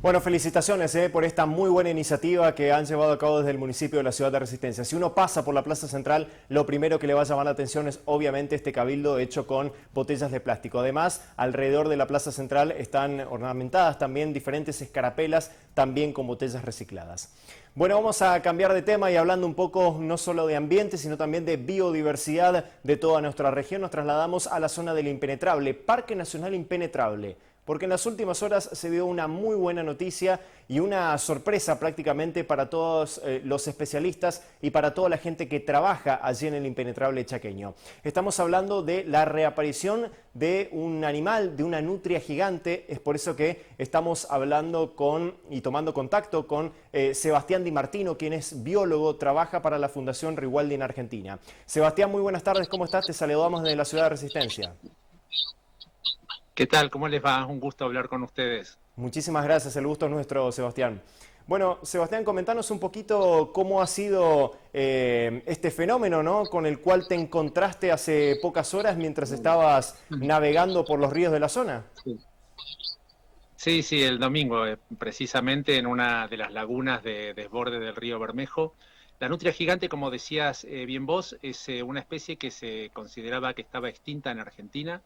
Bueno, felicitaciones por esta muy buena iniciativa que han llevado a cabo desde el municipio de la ciudad de Resistencia. Si uno pasa por la Plaza Central, lo primero que le va a llamar la atención es obviamente este cabildo hecho con botellas de plástico. Además, alrededor de la Plaza Central están ornamentadas también diferentes escarapelas, también con botellas recicladas. Bueno, vamos a cambiar de tema y hablando un poco no solo de ambiente, sino también de biodiversidad de toda nuestra región, nos trasladamos a la zona del Impenetrable, Parque Nacional Impenetrable. Porque en las últimas horas se dio una muy buena noticia y una sorpresa prácticamente para todos los especialistas y para toda la gente que trabaja allí en el Impenetrable chaqueño. Estamos hablando de la reaparición de un animal, de una nutria gigante. Es por eso que estamos hablando y tomando contacto con Sebastián Di Martino, quien es biólogo, trabaja para la Fundación Rewilding en Argentina. Sebastián, muy buenas tardes, ¿cómo estás? Te saludamos desde la ciudad de Resistencia. ¿Qué tal? ¿Cómo les va? Un gusto hablar con ustedes. Muchísimas gracias, el gusto es nuestro, Sebastián. Bueno, Sebastián, comentanos un poquito cómo ha sido este fenómeno, ¿no?, con el cual te encontraste hace pocas horas mientras estabas navegando por los ríos de la zona. Sí, el domingo, precisamente en una de las lagunas de desborde del río Bermejo. La nutria gigante, como decías bien vos, es una especie que se consideraba que estaba extinta en Argentina.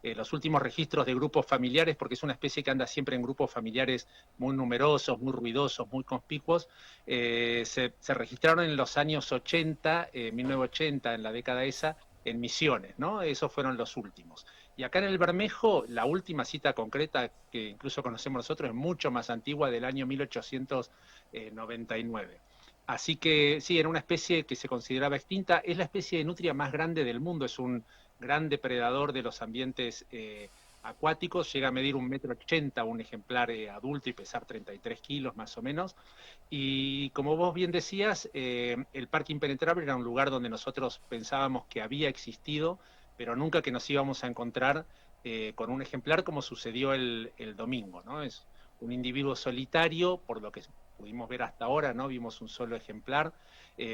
Los últimos registros de grupos familiares, porque es una especie que anda siempre en grupos familiares muy numerosos, muy ruidosos, muy conspicuos, se registraron en los años 80, 1980, en la década esa, en Misiones, ¿no? Esos fueron los últimos. Y acá en el Bermejo, la última cita concreta que incluso conocemos nosotros es mucho más antigua, del año 1899. Así que sí, era una especie que se consideraba extinta. Es la especie de nutria más grande del mundo, es un gran depredador de los ambientes acuáticos, llega a medir 1,80 m un ejemplar adulto y pesar 33 kilos más o menos. Y como vos bien decías, el Parque Impenetrable era un lugar donde nosotros pensábamos que había existido, pero nunca que nos íbamos a encontrar con un ejemplar como sucedió el domingo, ¿no? Es un individuo solitario, por lo que pudimos ver hasta ahora, ¿no? Vimos un solo ejemplar,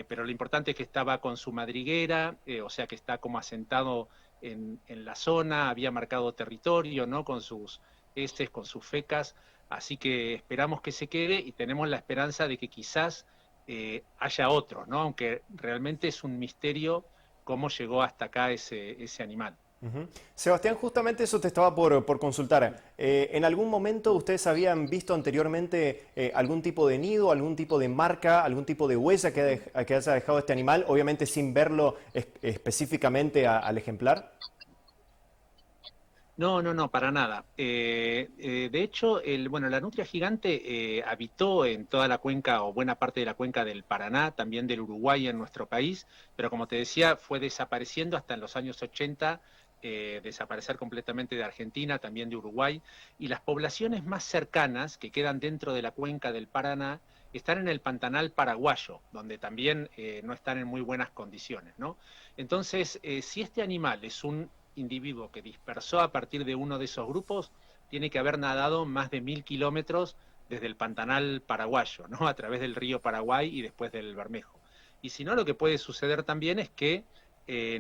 pero lo importante es que estaba con su madriguera, o sea que está como asentado en la zona, había marcado territorio, ¿no?, con sus heces, con sus fecas, así que esperamos que se quede y tenemos la esperanza de que quizás haya otros, ¿no?, aunque realmente es un misterio cómo llegó hasta acá ese animal. Ujú. Sebastián, justamente eso te estaba por consultar. ¿En algún momento ustedes habían visto anteriormente algún tipo de nido, algún tipo de marca, algún tipo de huella que haya dejado este animal, obviamente sin verlo específicamente al ejemplar? No, para nada. De hecho, la nutria gigante habitó en toda la cuenca o buena parte de la cuenca del Paraná, también del Uruguay en nuestro país, pero como te decía, fue desapareciendo hasta en los años 80, desaparecer completamente de Argentina, también de Uruguay, y las poblaciones más cercanas que quedan dentro de la cuenca del Paraná están en el Pantanal paraguayo, donde también no están en muy buenas condiciones, ¿no? Entonces, si este animal es un individuo que dispersó a partir de uno de esos grupos, tiene que haber nadado más de 1.000 kilómetros desde el Pantanal paraguayo, ¿no?, a través del río Paraguay y después del Bermejo. Y si no, lo que puede suceder también es que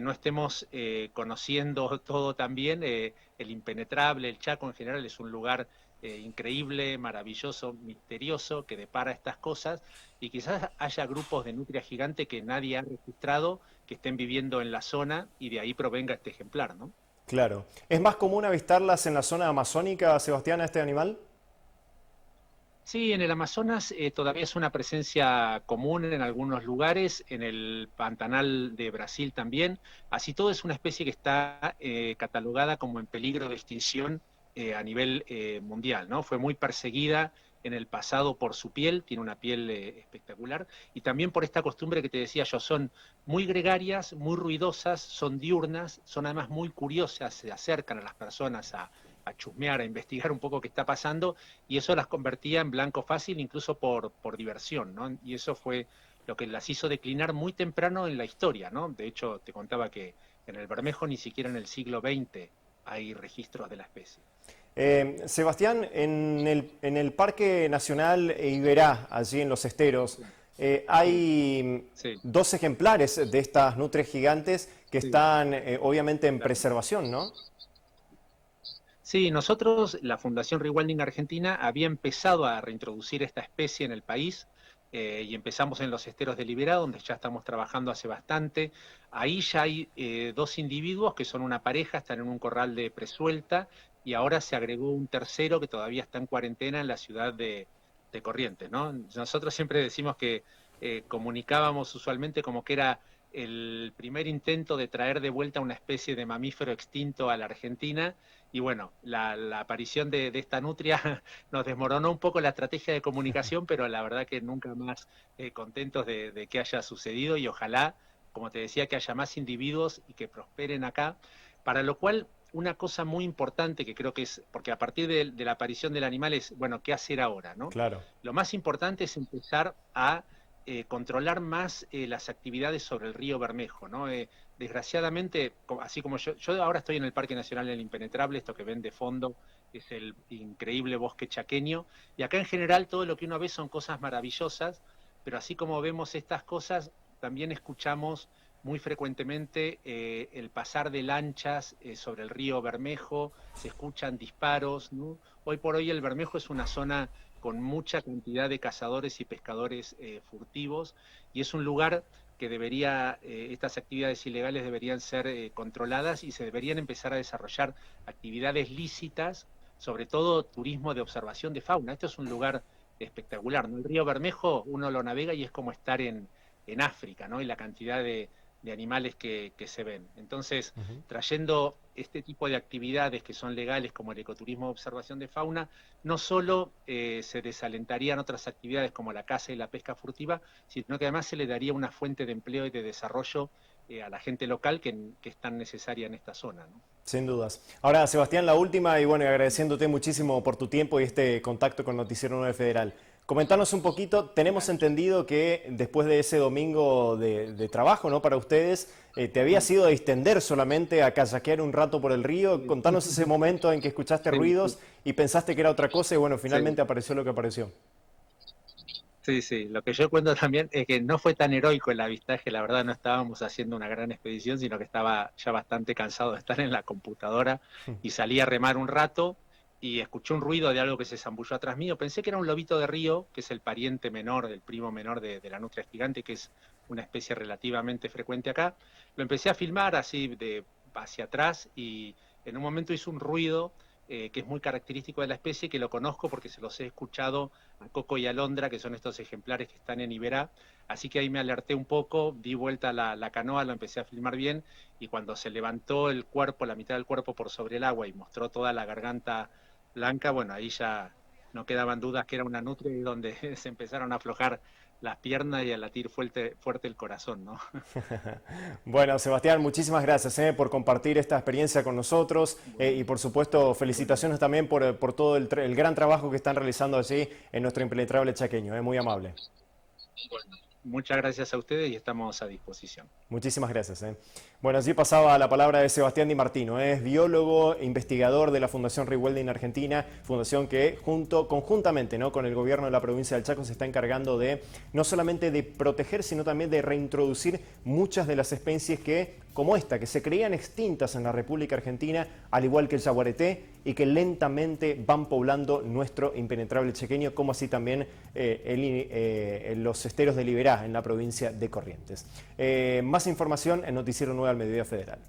no estemos conociendo todo también. El Impenetrable, el Chaco en general, es un lugar increíble, maravilloso, misterioso, que depara estas cosas, y quizás haya grupos de nutria gigante que nadie ha registrado, que estén viviendo en la zona, y de ahí provenga este ejemplar, ¿no? Claro. ¿Es más común avistarlas en la zona amazónica, Sebastián, a este animal? Sí, en el Amazonas todavía es una presencia común en algunos lugares, en el Pantanal de Brasil también. Así todo, es una especie que está catalogada como en peligro de extinción a nivel mundial, ¿no? Fue muy perseguida en el pasado por su piel, tiene una piel espectacular, y también por esta costumbre que te decía yo, son muy gregarias, muy ruidosas, son diurnas, son además muy curiosas, se acercan a las personas a chusmear, a investigar un poco qué está pasando, y eso las convertía en blanco fácil incluso por diversión, ¿no? Y eso fue lo que las hizo declinar muy temprano en la historia, ¿no? De hecho, te contaba que en el Bermejo ni siquiera en el siglo XX hay registros de la especie. Sebastián, en el Parque Nacional Iberá, allí en Los Esteros, hay Sí, dos ejemplares de estas nutrias gigantes que sí, están obviamente en claro. preservación, ¿no? Sí, nosotros, la Fundación Rewilding Argentina, había empezado a reintroducir esta especie en el país y empezamos en los esteros de Liberá, donde ya estamos trabajando hace bastante. Ahí ya hay dos individuos que son una pareja, están en un corral de presuelta y ahora se agregó un tercero que todavía está en cuarentena en la ciudad de Corrientes, ¿no? Nosotros siempre decimos que comunicábamos usualmente como que era el primer intento de traer de vuelta una especie de mamífero extinto a la Argentina. Y bueno, la aparición de esta nutria nos desmoronó un poco la estrategia de comunicación, pero la verdad que nunca más contentos de que haya sucedido y ojalá, como te decía, que haya más individuos y que prosperen acá, para lo cual una cosa muy importante que creo que es, porque a partir de la aparición del animal es, bueno, ¿qué hacer ahora, no? Claro. Lo más importante es empezar a controlar más las actividades sobre el río Bermejo, ¿no? Desgraciadamente, así como yo ahora estoy en el Parque Nacional del Impenetrable, esto que ven de fondo es el increíble bosque chaqueño, y acá en general todo lo que uno ve son cosas maravillosas, pero así como vemos estas cosas, también escuchamos muy frecuentemente el pasar de lanchas sobre el río Bermejo, se escuchan disparos, ¿no? Hoy por hoy el Bermejo es una zona con mucha cantidad de cazadores y pescadores furtivos y es un lugar que debería, estas actividades ilegales deberían ser controladas y se deberían empezar a desarrollar actividades lícitas, sobre todo turismo de observación de fauna. Esto es un lugar espectacular, ¿no? El río Bermejo uno lo navega y es como estar en África, ¿no? Y la cantidad de animales que se ven. Entonces, trayendo este tipo de actividades que son legales, como el ecoturismo de observación de fauna, no solo se desalentarían otras actividades como la caza y la pesca furtiva, sino que además se le daría una fuente de empleo y de desarrollo a la gente local que es tan necesaria en esta zona, ¿no? Sin dudas. Ahora, Sebastián, la última, y bueno, agradeciéndote muchísimo por tu tiempo y este contacto con Noticiero 9 Federal. Comentanos un poquito, tenemos entendido que después de ese domingo de trabajo, ¿no? Para ustedes, te habías ido a distender solamente a kayakear un rato por el río. Contanos ese momento en que escuchaste Sí, ruidos y pensaste que era otra cosa y bueno, sí. finalmente apareció lo que apareció. Sí, sí, lo que yo cuento también es que no fue tan heroico el avistaje, la verdad no estábamos haciendo una gran expedición, sino que estaba ya bastante cansado de estar en la computadora y salí a remar un rato y escuché un ruido de algo que se zambulló atrás mío. Pensé que era un lobito de río, que es el pariente menor, el primo menor de la nutria gigante, que es una especie relativamente frecuente acá. Lo empecé a filmar así de hacia atrás y en un momento hizo un ruido que es muy característico de la especie, que lo conozco porque se los he escuchado a Coco y Alondra, que son estos ejemplares que están en Iberá. Así que ahí me alerté un poco, di vuelta la canoa, lo empecé a filmar bien, y cuando se levantó el cuerpo, la mitad del cuerpo por sobre el agua y mostró toda la garganta blanca, bueno, ahí ya no quedaban dudas que era una nutria y donde se empezaron a aflojar las piernas y a latir fuerte, fuerte el corazón, ¿no? Bueno, Sebastián, muchísimas gracias por compartir esta experiencia con nosotros y por supuesto Bueno, felicitaciones también por todo el gran trabajo que están realizando allí en nuestro impenetrable chaqueño. Muy amable. bueno, muchas gracias a ustedes y estamos a disposición. Muchísimas gracias. Bueno, allí pasaba la palabra de Sebastián Di Martino. Es biólogo e investigador de la Fundación Rewilding Argentina, fundación que conjuntamente, ¿no?, con el gobierno de la provincia del Chaco se está encargando de no solamente de proteger, sino también de reintroducir muchas de las especies que, como esta, que se creían extintas en la República Argentina, al igual que el yaguareté, y que lentamente van poblando nuestro impenetrable chaqueño, como así también los esteros de Liberá, en la provincia de Corrientes. Más información en Noticiero 9 al Mediodía Federal.